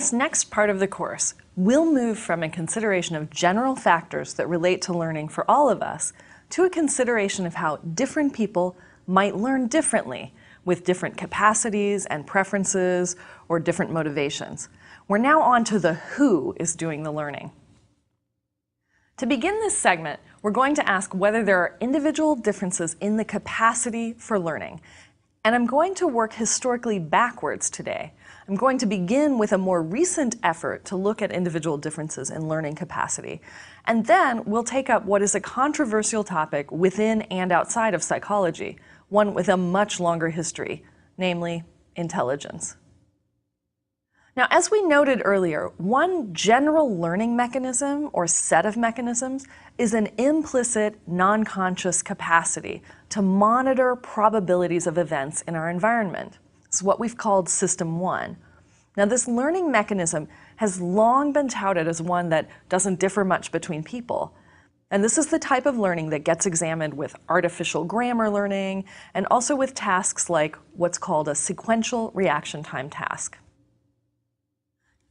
this next part of the course, we'll move from a consideration of general factors that relate to learning for all of us to a consideration of how different people might learn differently with different capacities and preferences or different motivations. We're now on to the who is doing the learning. To begin this segment, we're going to ask whether there are individual differences in the capacity for learning. And I'm going to work historically backwards today. I'm going to begin with a more recent effort to look at individual differences in learning capacity. And then we'll take up what is a controversial topic within and outside of psychology, one with a much longer history, namely intelligence. Now, as we noted earlier, one general learning mechanism or set of mechanisms is an implicit, non-conscious capacity to monitor probabilities of events in our environment. It's what we've called System 1. Now, this learning mechanism has long been touted as one that doesn't differ much between people. And this is the type of learning that gets examined with artificial grammar learning and also with tasks like what's called a sequential reaction time task.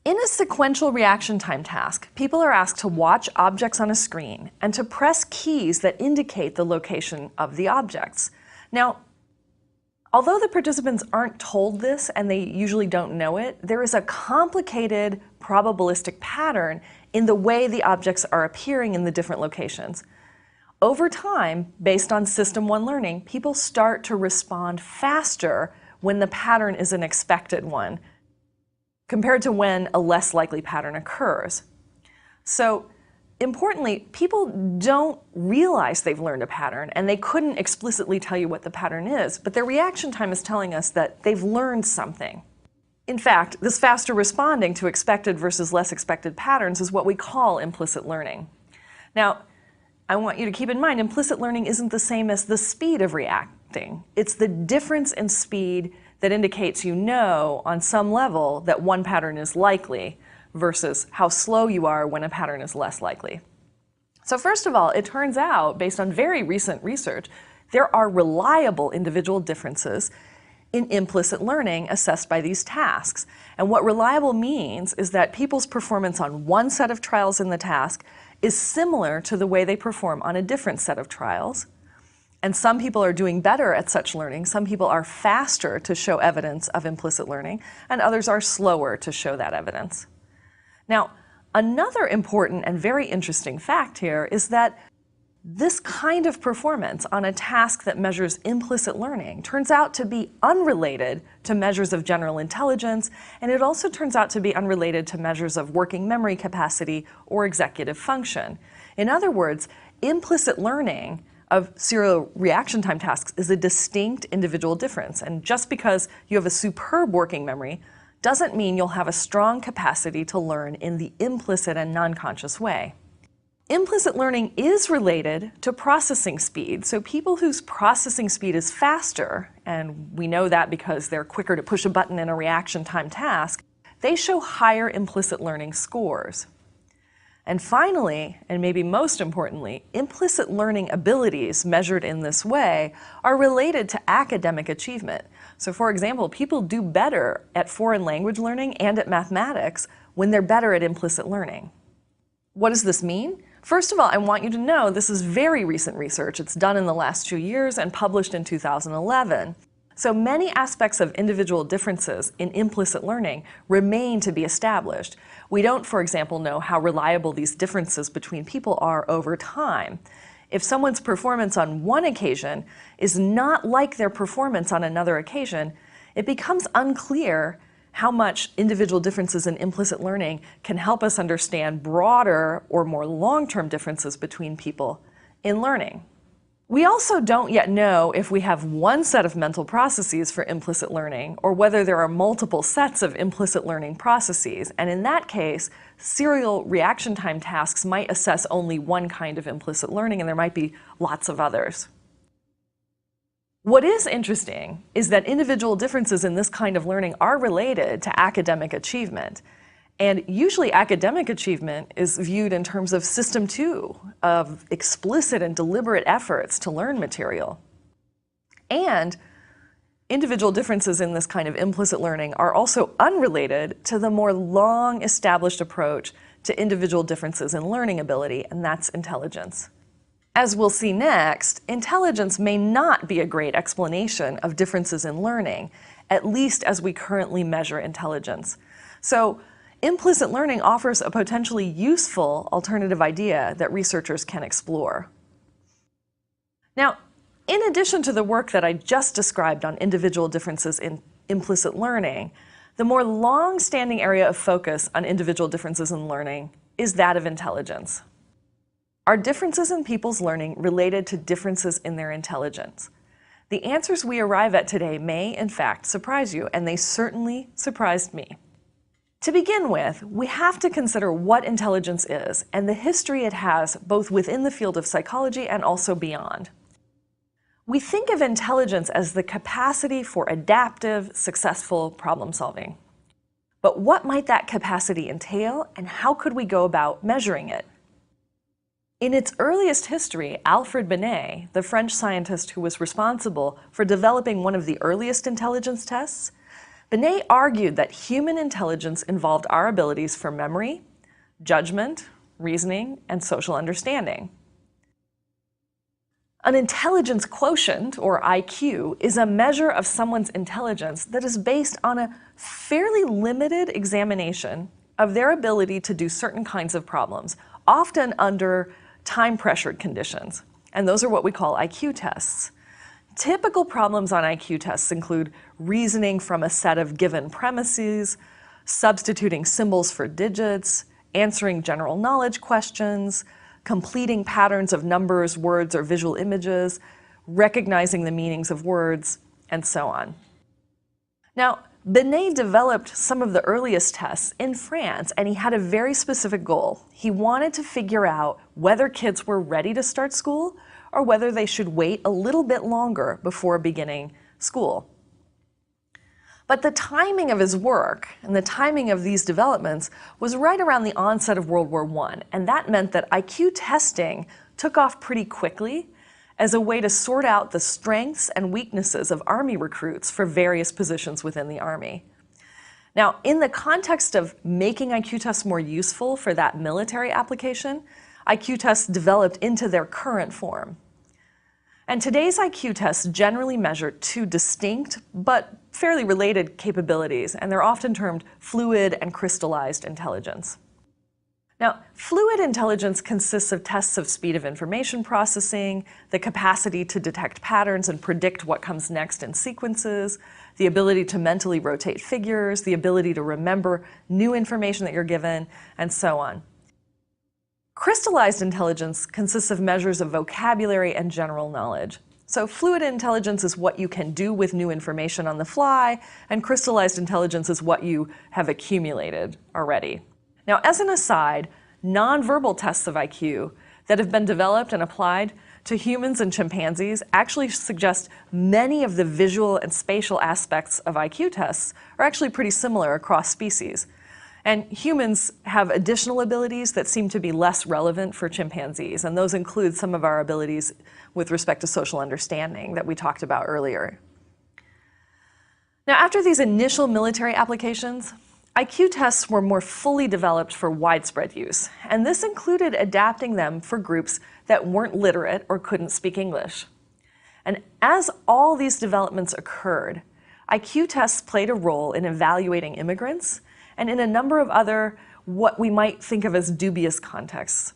In a sequential reaction time task, people are asked to watch objects on a screen and to press keys that indicate the location of the objects. Now, although the participants aren't told this and they usually don't know it, there is a complicated probabilistic pattern in the way the objects are appearing in the different locations. Over time, based on System 1 learning, people start to respond faster when the pattern is an expected one, compared to when a less likely pattern occurs. So, importantly, people don't realize they've learned a pattern and they couldn't explicitly tell you what the pattern is, but their reaction time is telling us that they've learned something. In fact, this faster responding to expected versus less expected patterns is what we call implicit learning. Now, I want you to keep in mind, implicit learning isn't the same as the speed of reacting. It's the difference in speed that indicates you know on some level that one pattern is likely versus how slow you are when a pattern is less likely. So first of all, it turns out, based on very recent research, there are reliable individual differences in implicit learning assessed by these tasks. And what reliable means is that people's performance on one set of trials in the task is similar to the way they perform on a different set of trials. And some people are doing better at such learning. Some people are faster to show evidence of implicit learning, and others are slower to show that evidence. Now, another important and very interesting fact here is that this kind of performance on a task that measures implicit learning turns out to be unrelated to measures of general intelligence, and it also turns out to be unrelated to measures of working memory capacity or executive function. In other words, implicit learning of serial reaction time tasks is a distinct individual difference. And just because you have a superb working memory doesn't mean you'll have a strong capacity to learn in the implicit and non-conscious way. Implicit learning is related to processing speed. So people whose processing speed is faster, and we know that because they're quicker to push a button in a reaction time task, they show higher implicit learning scores. And finally, and maybe most importantly, implicit learning abilities measured in this way are related to academic achievement. So for example, people do better at foreign language learning and at mathematics when they're better at implicit learning. What does this mean? First of all, I want you to know this is very recent research. It's done in the last 2 years and published in 2011. So many aspects of individual differences in implicit learning remain to be established. We don't, for example, know how reliable these differences between people are over time. If someone's performance on one occasion is not like their performance on another occasion, it becomes unclear how much individual differences in implicit learning can help us understand broader or more long-term differences between people in learning. We also don't yet know if we have one set of mental processes for implicit learning or whether there are multiple sets of implicit learning processes. And in that case, serial reaction time tasks might assess only one kind of implicit learning and there might be lots of others. What is interesting is that individual differences in this kind of learning are related to academic achievement. And usually academic achievement is viewed in terms of System 2, of explicit and deliberate efforts to learn material. And individual differences in this kind of implicit learning are also unrelated to the more long-established approach to individual differences in learning ability, and that's intelligence. As we'll see next, intelligence may not be a great explanation of differences in learning, at least as we currently measure intelligence. So, implicit learning offers a potentially useful alternative idea that researchers can explore. Now, in addition to the work that I just described on individual differences in implicit learning, the more long-standing area of focus on individual differences in learning is that of intelligence. Are differences in people's learning related to differences in their intelligence? The answers we arrive at today may, in fact, surprise you, and they certainly surprised me. To begin with, we have to consider what intelligence is and the history it has both within the field of psychology and also beyond. We think of intelligence as the capacity for adaptive, successful problem solving. But what might that capacity entail, and how could we go about measuring it? In its earliest history, Alfred Binet, the French scientist who was responsible for developing one of the earliest intelligence tests, Binet argued that human intelligence involved our abilities for memory, judgment, reasoning, and social understanding. An intelligence quotient, or IQ, is a measure of someone's intelligence that is based on a fairly limited examination of their ability to do certain kinds of problems, often under time-pressured conditions. And those are what we call IQ tests. Typical problems on IQ tests include reasoning from a set of given premises, substituting symbols for digits, answering general knowledge questions, completing patterns of numbers, words, or visual images, recognizing the meanings of words, and so on. Now, Binet developed some of the earliest tests in France, and he had a very specific goal. He wanted to figure out whether kids were ready to start school or whether they should wait a little bit longer before beginning school. But the timing of his work and the timing of these developments was right around the onset of World War I, and that meant that IQ testing took off pretty quickly as a way to sort out the strengths and weaknesses of Army recruits for various positions within the Army. Now, in the context of making IQ tests more useful for that military application, IQ tests developed into their current form. And today's IQ tests generally measure two distinct but fairly related capabilities, and they're often termed fluid and crystallized intelligence. Now, fluid intelligence consists of tests of speed of information processing, the capacity to detect patterns and predict what comes next in sequences, the ability to mentally rotate figures, the ability to remember new information that you're given, and so on. Crystallized intelligence consists of measures of vocabulary and general knowledge. So fluid intelligence is what you can do with new information on the fly, and crystallized intelligence is what you have accumulated already. Now, as an aside, nonverbal tests of IQ that have been developed and applied to humans and chimpanzees actually suggest many of the visual and spatial aspects of IQ tests are actually pretty similar across species. And humans have additional abilities that seem to be less relevant for chimpanzees, and those include some of our abilities with respect to social understanding that we talked about earlier. Now, after these initial military applications, IQ tests were more fully developed for widespread use, and this included adapting them for groups that weren't literate or couldn't speak English. And as all these developments occurred, IQ tests played a role in evaluating immigrants and in a number of other, what we might think of as dubious contexts.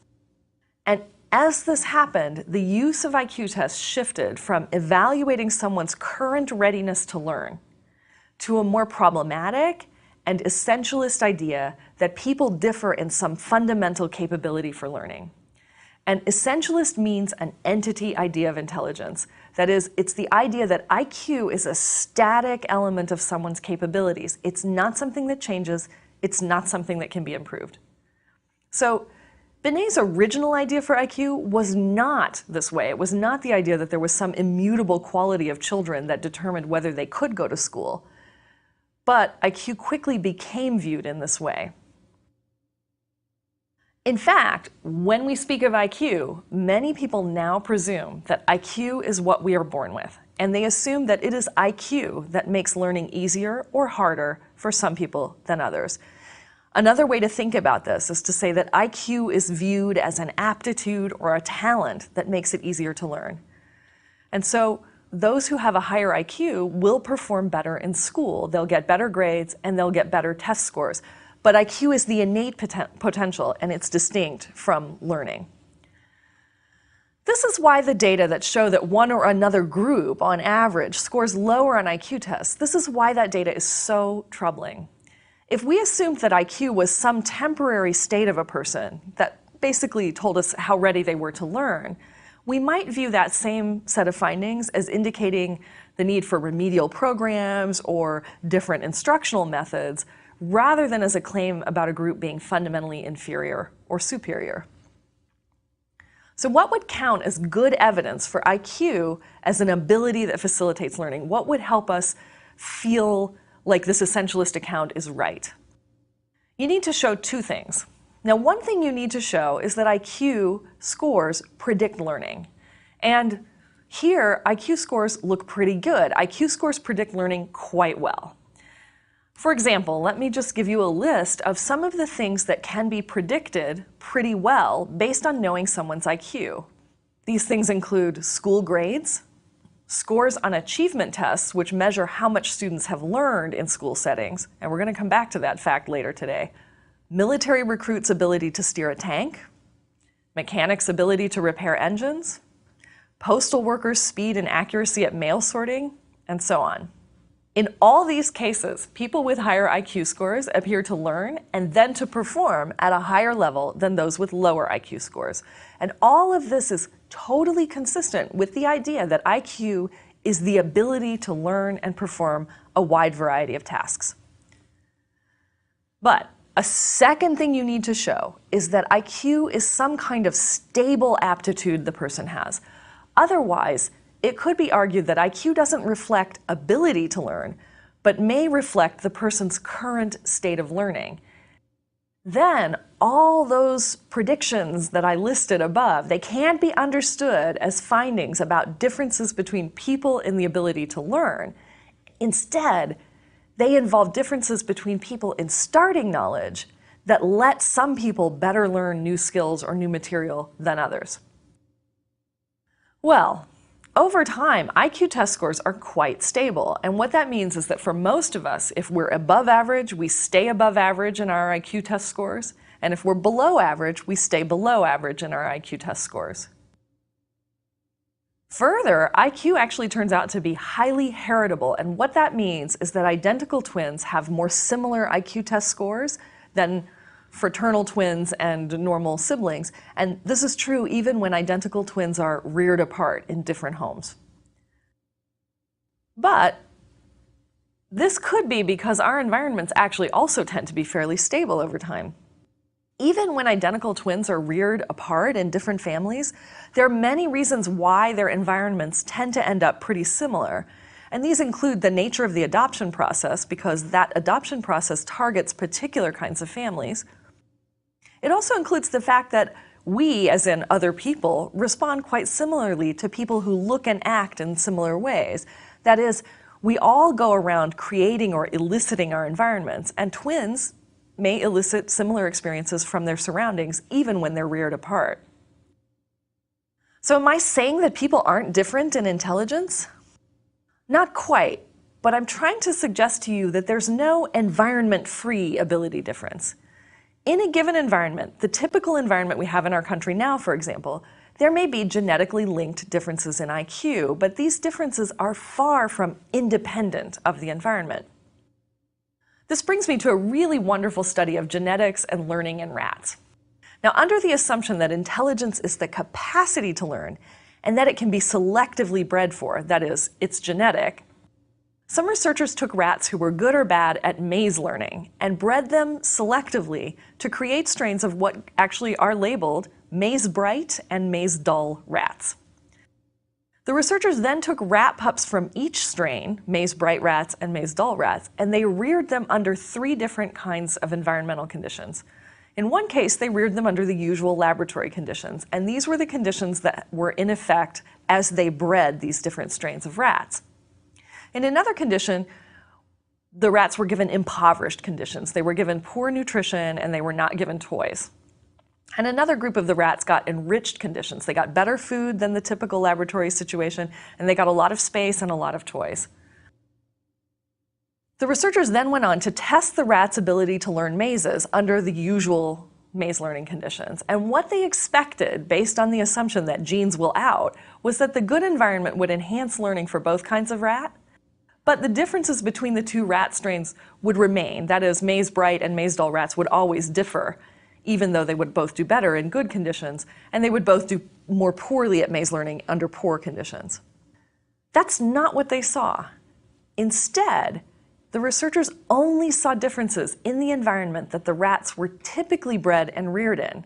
And as this happened, the use of IQ tests shifted from evaluating someone's current readiness to learn to a more problematic and essentialist idea that people differ in some fundamental capability for learning. And essentialist means an entity idea of intelligence. That is, it's the idea that IQ is a static element of someone's capabilities. It's not something that changes. It's not something that can be improved. So Binet's original idea for IQ was not this way. It was not the idea that there was some immutable quality of children that determined whether they could go to school. But IQ quickly became viewed in this way. In fact, when we speak of IQ, many people now presume that IQ is what we are born with. and they assume that it is IQ that makes learning easier or harder for some people than others. Another way to think about this is to say that IQ is viewed as an aptitude or a talent that makes it easier to learn. And so those who have a higher IQ will perform better in school. They'll get better grades and they'll get better test scores. But IQ is the innate potential, and it's distinct from learning. This is why the data that show that one or another group, on average, scores lower on IQ tests, this is why that data is so troubling. If we assumed that IQ was some temporary state of a person that basically told us how ready they were to learn, we might view that same set of findings as indicating the need for remedial programs or different instructional methods, rather than as a claim about a group being fundamentally inferior or superior. So what would count as good evidence for IQ as an ability that facilitates learning? What would help us feel like this essentialist account is right? You need to show two things. Now, one thing you need to show is that IQ scores predict learning. And here, IQ scores look pretty good. IQ scores predict learning quite well. For example, let me just give you a list of some of the things that can be predicted pretty well based on knowing someone's IQ. These things include school grades, scores on achievement tests, which measure how much students have learned in school settings, and we're going to come back to that fact later today, military recruits' ability to steer a tank, mechanics' ability to repair engines, postal workers' speed and accuracy at mail sorting, and so on. In all these cases, people with higher IQ scores appear to learn and then to perform at a higher level than those with lower IQ scores. And all of this is totally consistent with the idea that IQ is the ability to learn and perform a wide variety of tasks. But a second thing you need to show is that IQ is some kind of stable aptitude the person has. Otherwise, it could be argued that IQ doesn't reflect ability to learn, but may reflect the person's current state of learning. Then all those predictions that I listed above, they can't be understood as findings about differences between people in the ability to learn. Instead, they involve differences between people in starting knowledge that let some people better learn new skills or new material than others. Well, over time, IQ test scores are quite stable, and what that means is that for most of us, if we're above average, we stay above average in our IQ test scores, and if we're below average, we stay below average in our IQ test scores. Further, IQ actually turns out to be highly heritable, and what that means is that identical twins have more similar IQ test scores than fraternal twins and normal siblings, and this is true even when identical twins are reared apart in different homes. But this could be because our environments actually also tend to be fairly stable over time. Even when identical twins are reared apart in different families, there are many reasons why their environments tend to end up pretty similar. And these include the nature of the adoption process, because that adoption process targets particular kinds of families. It also includes the fact that we, as in other people, respond quite similarly to people who look and act in similar ways. That is, we all go around creating or eliciting our environments, and twins may elicit similar experiences from their surroundings even when they're reared apart. So am I saying that people aren't different in intelligence? Not quite, but I'm trying to suggest to you that there's no environment-free ability difference. In a given environment, the typical environment we have in our country now, for example, there may be genetically linked differences in IQ, but these differences are far from independent of the environment. This brings me to a really wonderful study of genetics and learning in rats. Now, under the assumption that intelligence is the capacity to learn and that it can be selectively bred for, that is, it's genetic, some researchers took rats who were good or bad at maze learning and bred them selectively to create strains of what actually are labeled maze-bright and maze-dull rats. The researchers then took rat pups from each strain, maze-bright rats and maze-dull rats, and they reared them under 3 different kinds of environmental conditions. In one case, they reared them under the usual laboratory conditions, and these were the conditions that were in effect as they bred these different strains of rats. In another condition, the rats were given impoverished conditions. They were given poor nutrition and they were not given toys. And another group of the rats got enriched conditions. They got better food than the typical laboratory situation, and they got a lot of space and a lot of toys. The researchers then went on to test the rats' ability to learn mazes under the usual maze learning conditions. And what they expected, based on the assumption that genes will out, was that the good environment would enhance learning for both kinds of rat, but the differences between the two rat strains would remain. That is, maze bright and maze dull rats would always differ, even though they would both do better in good conditions, and they would both do more poorly at maze learning under poor conditions. That's not what they saw. Instead, the researchers only saw differences in the environment that the rats were typically bred and reared in.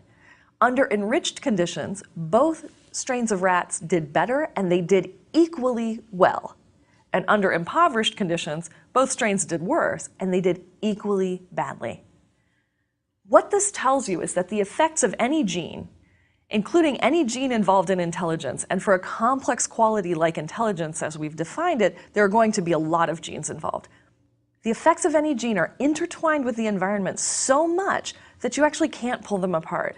Under enriched conditions, both strains of rats did better and they did equally well. And under impoverished conditions, both strains did worse and they did equally badly. What this tells you is that the effects of any gene, including any gene involved in intelligence, and for a complex quality like intelligence as we've defined it, there are going to be a lot of genes involved. The effects of any gene are intertwined with the environment so much that you actually can't pull them apart.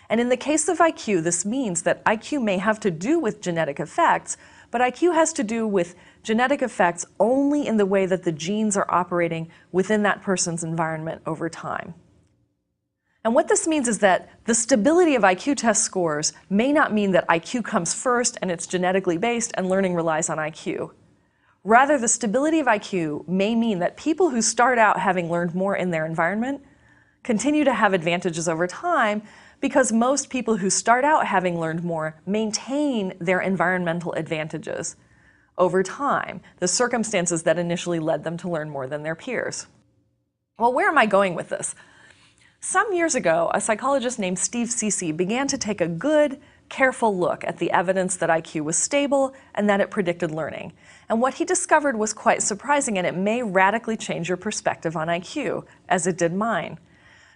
And in the case of IQ, this means that IQ may have to do with genetic effects, but IQ has to do with genetic effects only in the way that the genes are operating within that person's environment over time. And what this means is that the stability of IQ test scores may not mean that IQ comes first and it's genetically based and learning relies on IQ. Rather, the stability of IQ may mean that people who start out having learned more in their environment continue to have advantages over time because most people who start out having learned more maintain their environmental advantages over time, the circumstances that initially led them to learn more than their peers. Well, where am I going with this? Some years ago, a psychologist named Cece began to take a good, careful look at the evidence that IQ was stable and that it predicted learning. And what he discovered was quite surprising, and it may radically change your perspective on IQ, as it did mine.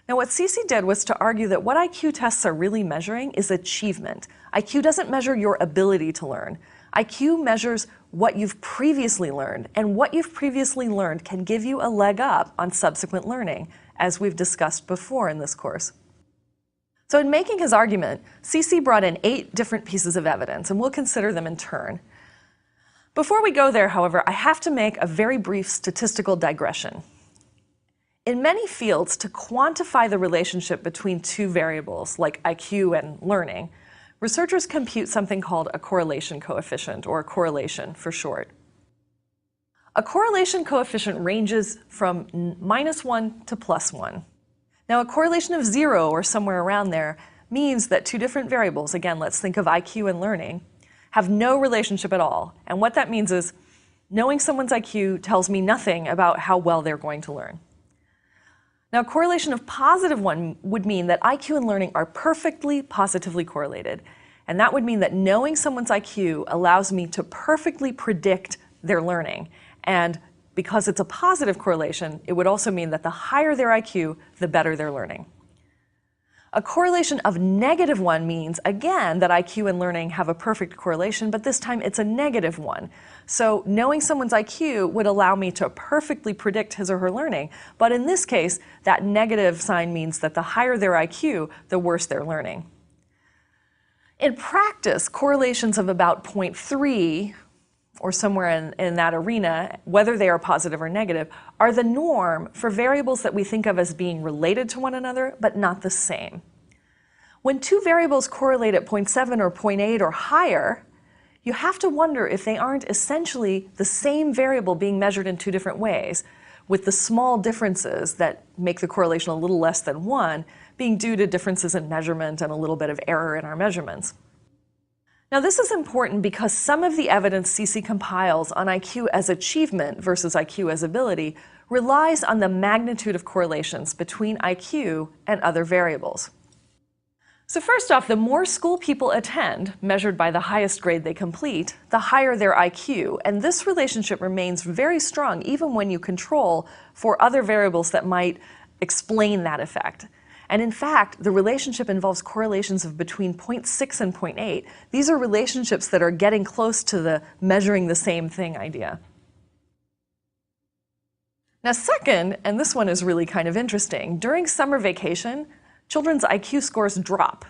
Now, what Cece did was to argue that what IQ tests are really measuring is achievement. IQ doesn't measure your ability to learn. IQ measures what you've previously learned, and what you've previously learned can give you a leg up on subsequent learning, as we've discussed before in this course. So in making his argument, Cece brought in 8 different pieces of evidence, and we'll consider them in turn. Before we go there, however, I have to make a very brief statistical digression. In many fields, to quantify the relationship between two variables, like IQ and learning, researchers compute something called a correlation coefficient, or correlation for short. A correlation coefficient ranges from -1 to +1. Now, a correlation of 0, or somewhere around there, means that two different variables, again, let's think of IQ and learning, have no relationship at all. And what that means is knowing someone's IQ tells me nothing about how well they're going to learn. Now, a correlation of +1 would mean that IQ and learning are perfectly positively correlated. And that would mean that knowing someone's IQ allows me to perfectly predict their learning. And because it's a positive correlation, it would also mean that the higher their IQ, the better their learning. A correlation of -1 means, again, that IQ and learning have a perfect correlation, but this time it's a -1. So knowing someone's IQ would allow me to perfectly predict his or her learning, but in this case, that negative sign means that the higher their IQ, the worse their learning. In practice, correlations of about 0.3, or somewhere in that arena, whether they are positive or negative, are the norm for variables that we think of as being related to one another, but not the same. When two variables correlate at 0.7 or 0.8 or higher, you have to wonder if they aren't essentially the same variable being measured in two different ways, with the small differences that make the correlation a little less than 1 being due to differences in measurement and a little bit of error in our measurements. Now, this is important because some of the evidence Cece compiles on IQ as achievement versus IQ as ability relies on the magnitude of correlations between IQ and other variables. So first off, the more school people attend, measured by the highest grade they complete, the higher their IQ, and this relationship remains very strong even when you control for other variables that might explain that effect. And in fact, the relationship involves correlations of between 0.6 and 0.8. These are relationships that are getting close to the measuring the same thing idea. Now second, and this one is really kind of interesting, during summer vacation, children's IQ scores drop.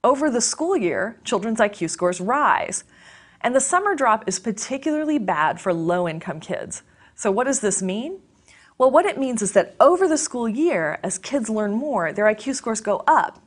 Over the school year, children's IQ scores rise. And the summer drop is particularly bad for low-income kids. So what does this mean? Well, what it means is that over the school year, as kids learn more, their IQ scores go up.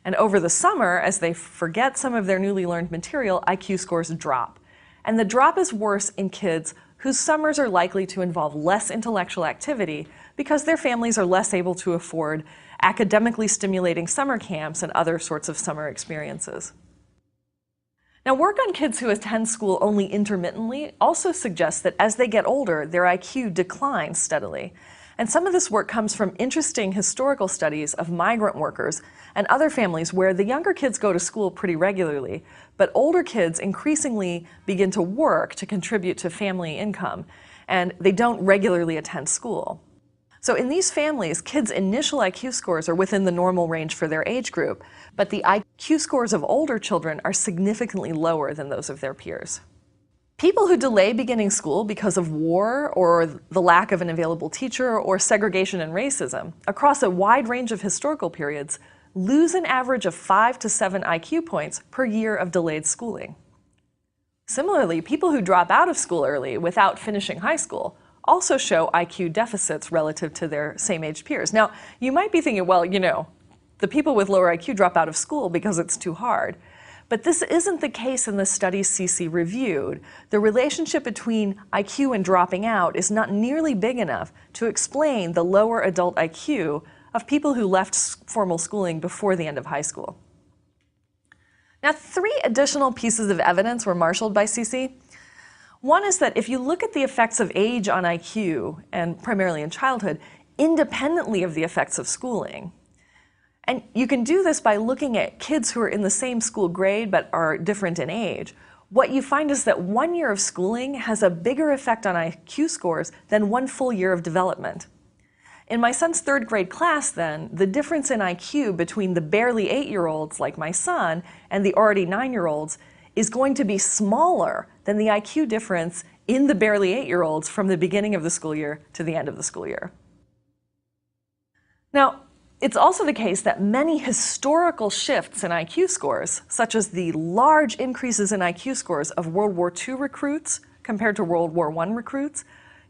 And over the summer, as they forget some of their newly learned material, IQ scores drop. And the drop is worse in kids whose summers are likely to involve less intellectual activity because their families are less able to afford academically stimulating summer camps and other sorts of summer experiences. Now, work on kids who attend school only intermittently also suggests that as they get older, their IQ declines steadily. And some of this work comes from interesting historical studies of migrant workers and other families where the younger kids go to school pretty regularly, but older kids increasingly begin to work to contribute to family income, and they don't regularly attend school. So in these families, kids' initial IQ scores are within the normal range for their age group, but the IQ scores of older children are significantly lower than those of their peers. People who delay beginning school because of war or the lack of an available teacher or segregation and racism across a wide range of historical periods lose an average of 5 to 7 IQ points per year of delayed schooling. Similarly, people who drop out of school early without finishing high school also show IQ deficits relative to their same-age peers. Now, you might be thinking, well, the people with lower IQ drop out of school because it's too hard. But this isn't the case in the studies Cece reviewed. The relationship between IQ and dropping out is not nearly big enough to explain the lower adult IQ of people who left formal schooling before the end of high school. Now, 3 additional pieces of evidence were marshaled by Cece. One is that if you look at the effects of age on IQ, and primarily in childhood, independently of the effects of schooling, and you can do this by looking at kids who are in the same school grade but are different in age, what you find is that 1 year of schooling has a bigger effect on IQ scores than 1 full year of development. In my son's 3rd grade class then, the difference in IQ between the barely 8-year-olds like my son and the already 9-year-olds is going to be smaller than the IQ difference in the barely 8-year-olds from the beginning of the school year to the end of the school year. Now, it's also the case that many historical shifts in IQ scores, such as the large increases in IQ scores of World War II recruits compared to World War I recruits,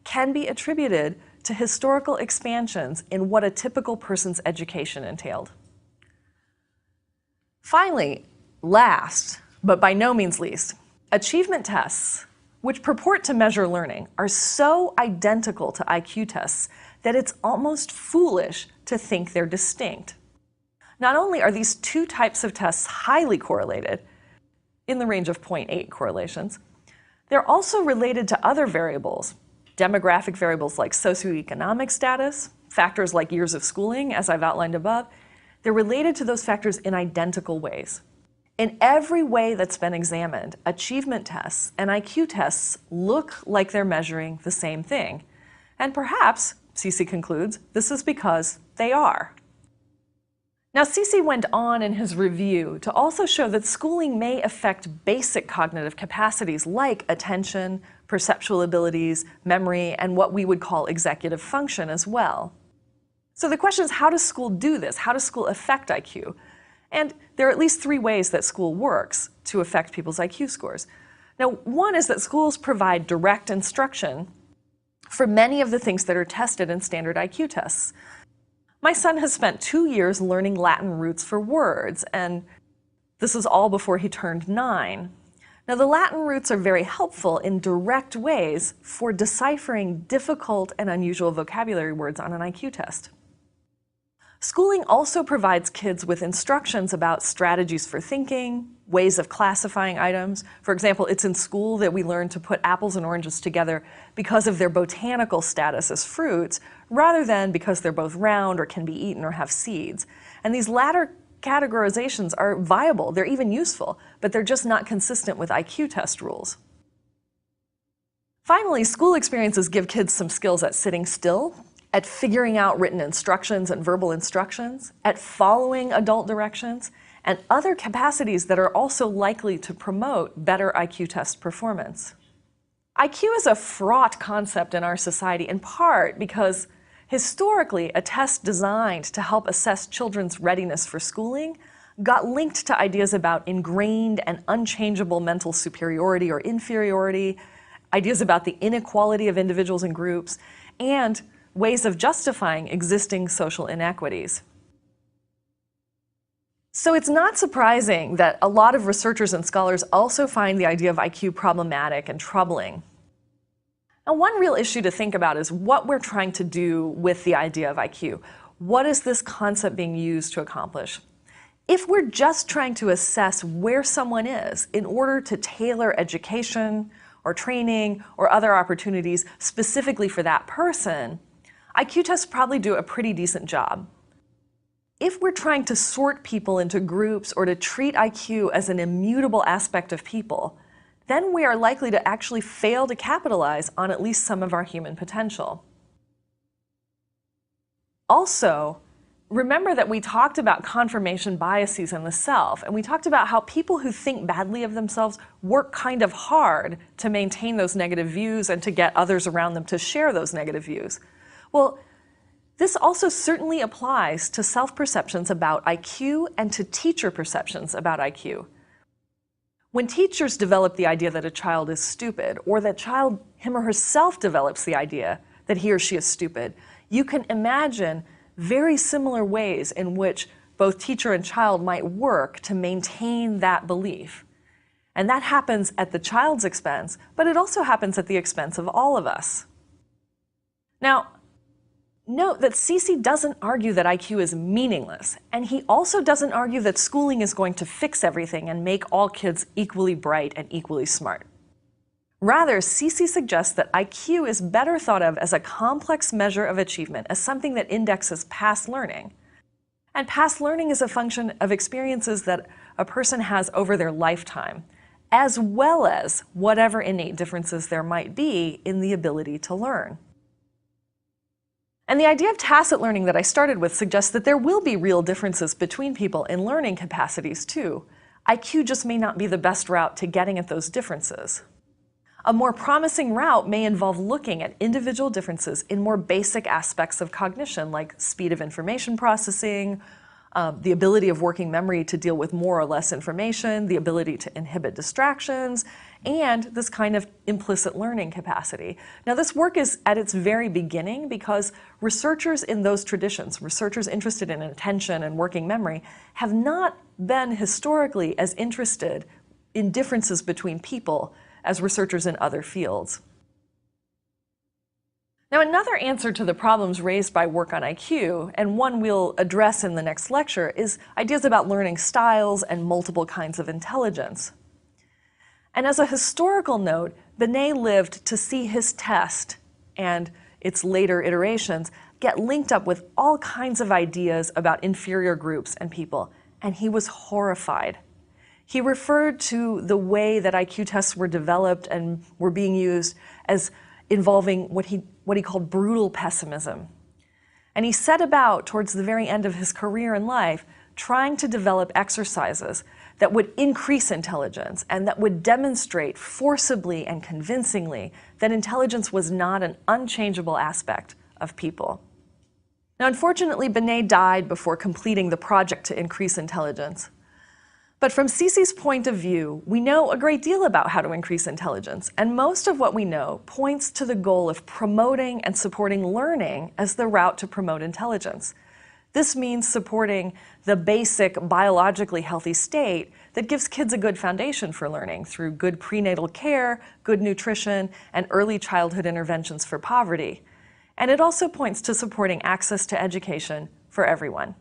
can be attributed to historical expansions in what a typical person's education entailed. Finally, last, but by no means least, achievement tests, which purport to measure learning, are so identical to IQ tests that it's almost foolish to think they're distinct. Not only are these 2 types of tests highly correlated, in the range of 0.8 correlations, they're also related to other variables, demographic variables like socioeconomic status, factors like years of schooling, as I've outlined above. They're related to those factors in identical ways. In every way that's been examined, achievement tests and IQ tests look like they're measuring the same thing. And perhaps, Cece concludes, this is because they are. Now, Cece went on in his review to also show that schooling may affect basic cognitive capacities like attention, perceptual abilities, memory, and what we would call executive function as well. So the question is, how does school do this? How does school affect IQ? And there are at least 3 ways that school works to affect people's IQ scores. Now, one is that schools provide direct instruction for many of the things that are tested in standard IQ tests. My son has spent 2 years learning Latin roots for words, and this is all before he turned 9. Now, the Latin roots are very helpful in direct ways for deciphering difficult and unusual vocabulary words on an IQ test. Schooling also provides kids with instructions about strategies for thinking, ways of classifying items. For example, it's in school that we learn to put apples and oranges together because of their botanical status as fruits, rather than because they're both round or can be eaten or have seeds. And these latter categorizations are viable, they're even useful, but they're just not consistent with IQ test rules. Finally, school experiences give kids some skills at sitting still at figuring out written instructions and verbal instructions, at following adult directions, and other capacities that are also likely to promote better IQ test performance. IQ is a fraught concept in our society, in part because historically, a test designed to help assess children's readiness for schooling got linked to ideas about ingrained and unchangeable mental superiority or inferiority, ideas about the inequality of individuals and groups, and ways of justifying existing social inequities. So it's not surprising that a lot of researchers and scholars also find the idea of IQ problematic and troubling. Now, one real issue to think about is what we're trying to do with the idea of IQ. What is this concept being used to accomplish? If we're just trying to assess where someone is in order to tailor education or training or other opportunities specifically for that person, IQ tests probably do a pretty decent job. If we're trying to sort people into groups or to treat IQ as an immutable aspect of people, then we are likely to actually fail to capitalize on at least some of our human potential. Also, remember that we talked about confirmation biases in the self, and we talked about how people who think badly of themselves work kind of hard to maintain those negative views and to get others around them to share those negative views. Well, this also certainly applies to self-perceptions about IQ and to teacher perceptions about IQ. When teachers develop the idea that a child is stupid, or that child, him or herself, develops the idea that he or she is stupid, you can imagine very similar ways in which both teacher and child might work to maintain that belief. And that happens at the child's expense, but it also happens at the expense of all of us. Now, note that Cece doesn't argue that IQ is meaningless, and he also doesn't argue that schooling is going to fix everything and make all kids equally bright and equally smart. Rather, Cece suggests that IQ is better thought of as a complex measure of achievement, as something that indexes past learning. And past learning is a function of experiences that a person has over their lifetime, as well as whatever innate differences there might be in the ability to learn. And the idea of tacit learning that I started with suggests that there will be real differences between people in learning capacities too. IQ just may not be the best route to getting at those differences. A more promising route may involve looking at individual differences in more basic aspects of cognition, like speed of information processing, the ability of working memory to deal with more or less information, the ability to inhibit distractions, and this kind of implicit learning capacity. Now, this work is at its very beginning because researchers in those traditions, researchers interested in attention and working memory, have not been historically as interested in differences between people as researchers in other fields. Now, another answer to the problems raised by work on IQ, and one we'll address in the next lecture, is ideas about learning styles and multiple kinds of intelligence. And as a historical note, Binet lived to see his test and its later iterations get linked up with all kinds of ideas about inferior groups and people, and he was horrified. He referred to the way that IQ tests were developed and were being used as involving what he called brutal pessimism. And he set about, towards the very end of his career in life, trying to develop exercises that would increase intelligence and that would demonstrate forcibly and convincingly that intelligence was not an unchangeable aspect of people. Now, unfortunately, Binet died before completing the project to increase intelligence. But from Cece's point of view, we know a great deal about how to increase intelligence, and most of what we know points to the goal of promoting and supporting learning as the route to promote intelligence. This means supporting the basic biologically healthy state that gives kids a good foundation for learning through good prenatal care, good nutrition, and early childhood interventions for poverty. And it also points to supporting access to education for everyone.